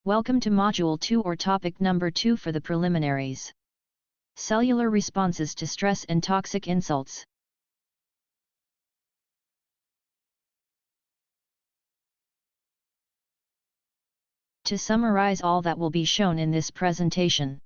Welcome to Module 2 or Topic Number 2 for the preliminaries. Cellular responses to stress and toxic insults. To summarize all that will be shown in this presentation.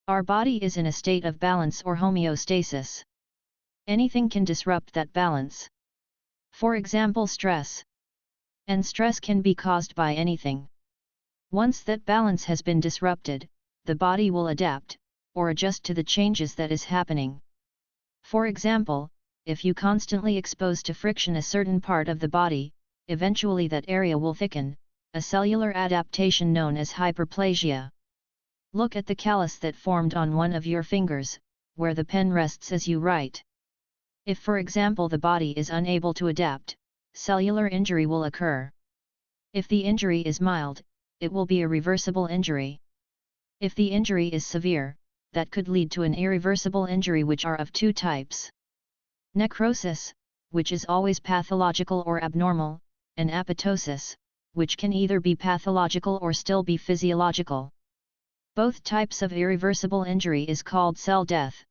Our body is in a state of balance or homeostasis. Anything can disrupt that balance. For example, stress. And stress can be caused by anything. Once that balance has been disrupted, the body will adapt, or adjust to the changes that is happening. For example, if you constantly expose to friction a certain part of the body, eventually that area will thicken, a cellular adaptation known as hyperplasia. Look at the callus that formed on one of your fingers, where the pen rests as you write. If for example the body is unable to adapt, cellular injury will occur. If the injury is mild, it will be a reversible injury. If the injury is severe, that could lead to an irreversible injury, which are of two types. Necrosis, which is always pathological or abnormal, and apoptosis, which can either be pathological or still be physiological. Both types of irreversible injury is called cell death.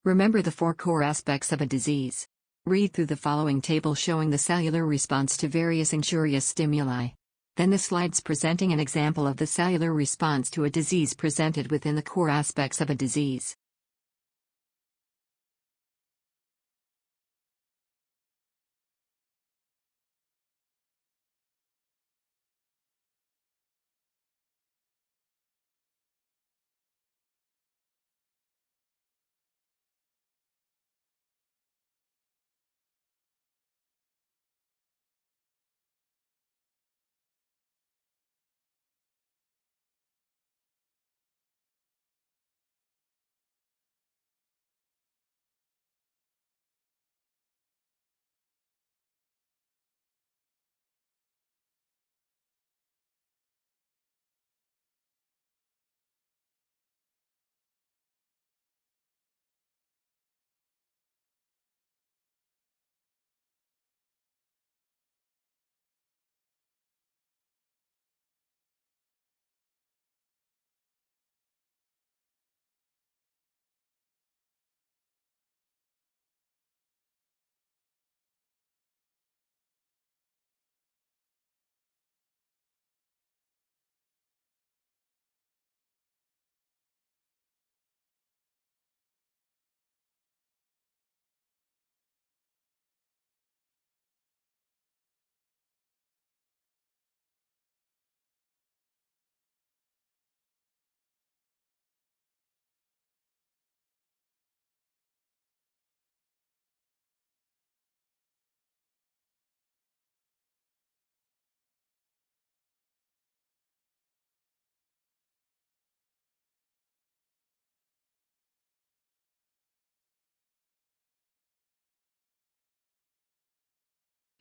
Remember the four core aspects of a disease. Read through the following table showing the cellular response to various injurious stimuli. Then the slides presenting an example of the cellular response to a disease presented within the core aspects of a disease.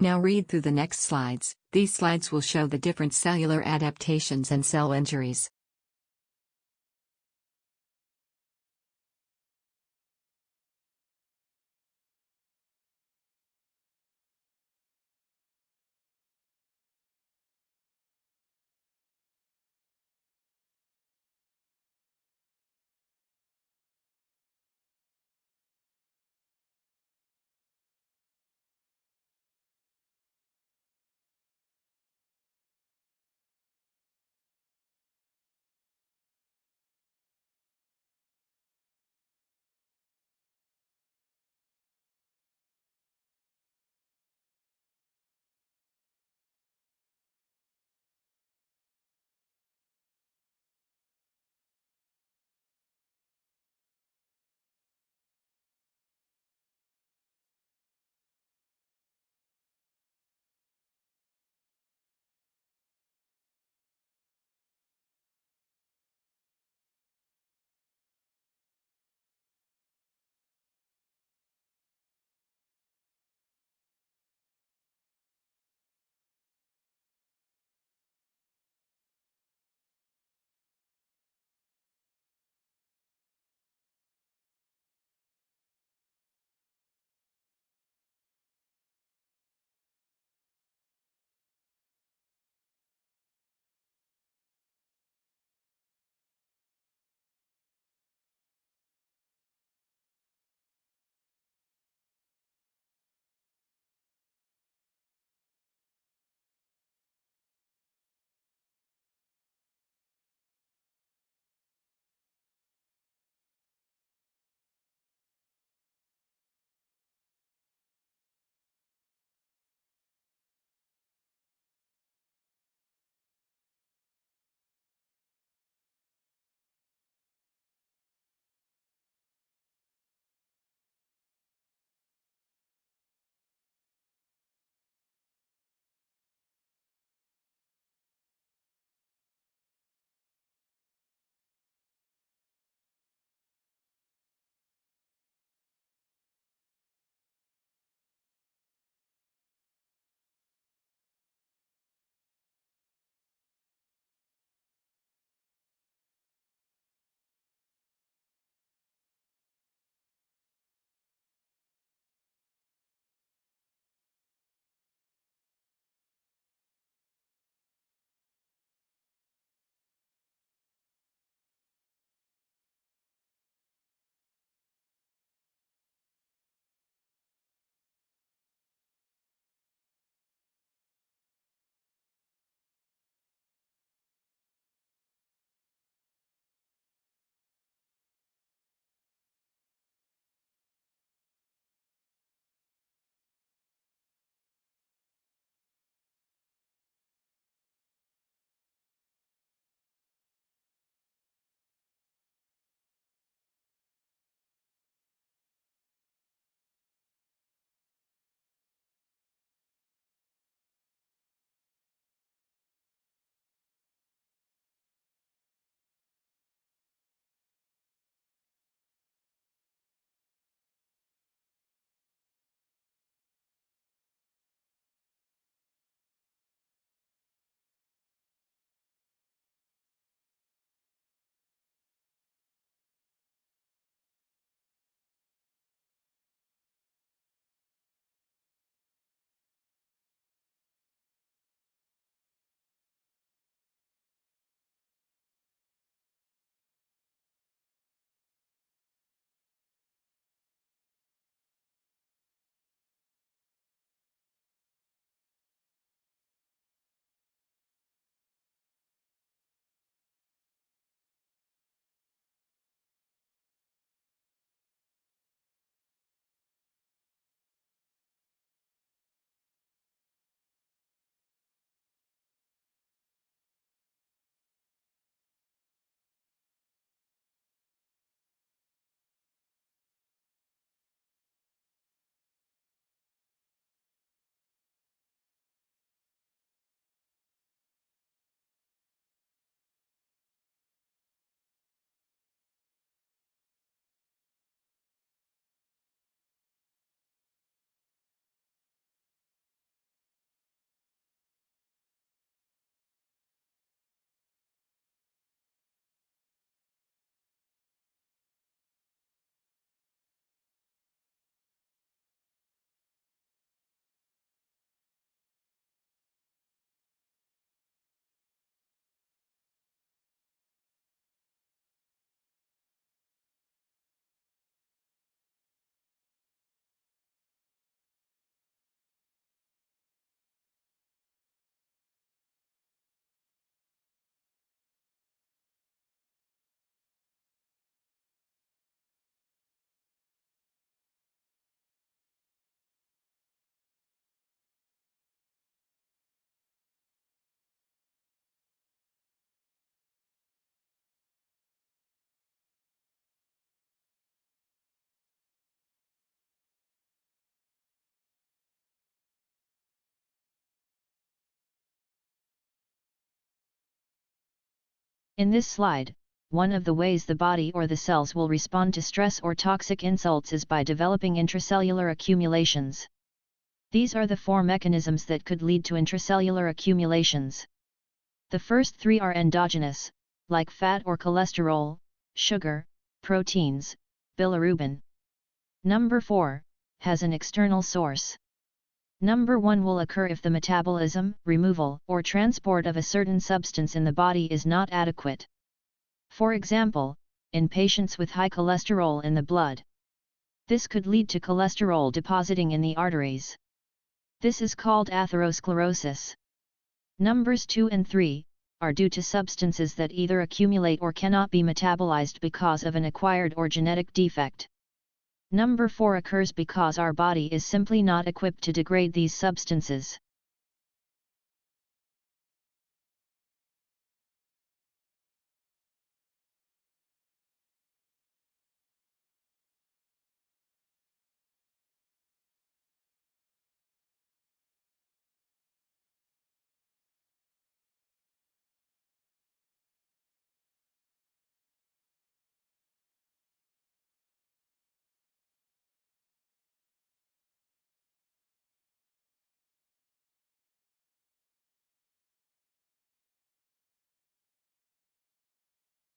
Now read through the next slides. These slides will show the different cellular adaptations and cell injuries. In this slide, one of the ways the body or the cells will respond to stress or toxic insults is by developing intracellular accumulations. These are the four mechanisms that could lead to intracellular accumulations. The first three are endogenous, like fat or cholesterol, sugar, proteins, bilirubin. Number 4 has an external source. Number 1 will occur if the metabolism, removal, or transport of a certain substance in the body is not adequate. For example, in patients with high cholesterol in the blood. This could lead to cholesterol depositing in the arteries. This is called atherosclerosis. Numbers 2 and 3 are due to substances that either accumulate or cannot be metabolized because of an acquired or genetic defect. Number 4 occurs because our body is simply not equipped to degrade these substances.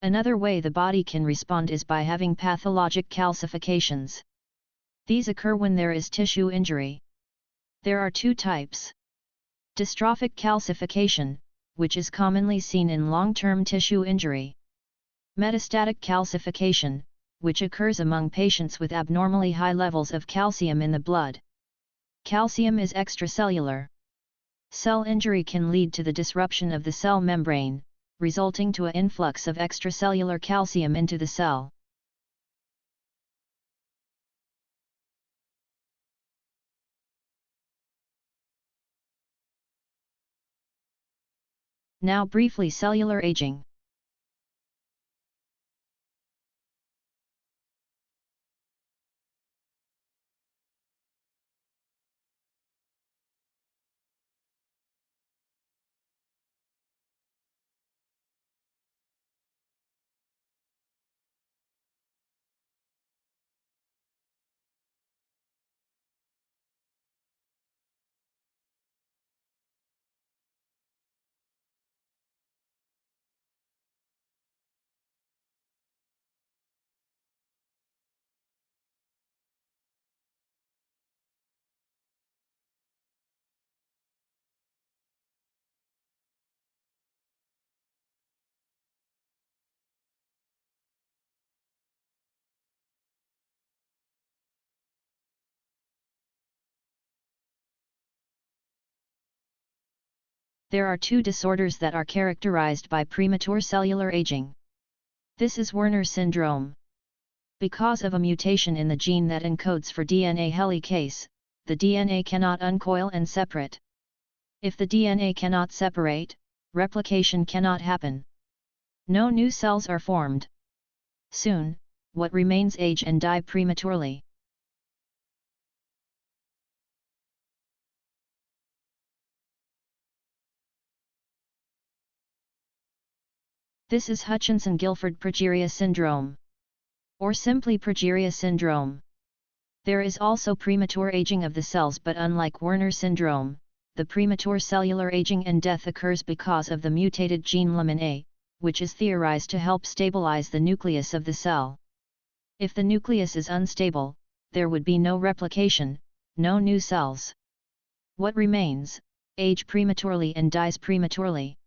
Another way the body can respond is by having pathologic calcifications. These occur when there is tissue injury. There are two types. Dystrophic calcification, which is commonly seen in long-term tissue injury. Metastatic calcification, which occurs among patients with abnormally high levels of calcium in the blood. Calcium is extracellular. Cell injury can lead to the disruption of the cell membrane, resulting to an influx of extracellular calcium into the cell. Now briefly cellular aging. There are two disorders that are characterized by premature cellular aging. This is Werner syndrome. Because of a mutation in the gene that encodes for DNA helicase, the DNA cannot uncoil and separate. If the DNA cannot separate, replication cannot happen. No new cells are formed. Soon, what remains age and die prematurely. This is Hutchinson-Gilford progeria syndrome, or simply progeria syndrome. There is also premature aging of the cells, but unlike Werner syndrome, the premature cellular aging and death occurs because of the mutated gene lamin A, which is theorized to help stabilize the nucleus of the cell. If the nucleus is unstable, there would be no replication, no new cells. What remains? Age prematurely and dies prematurely.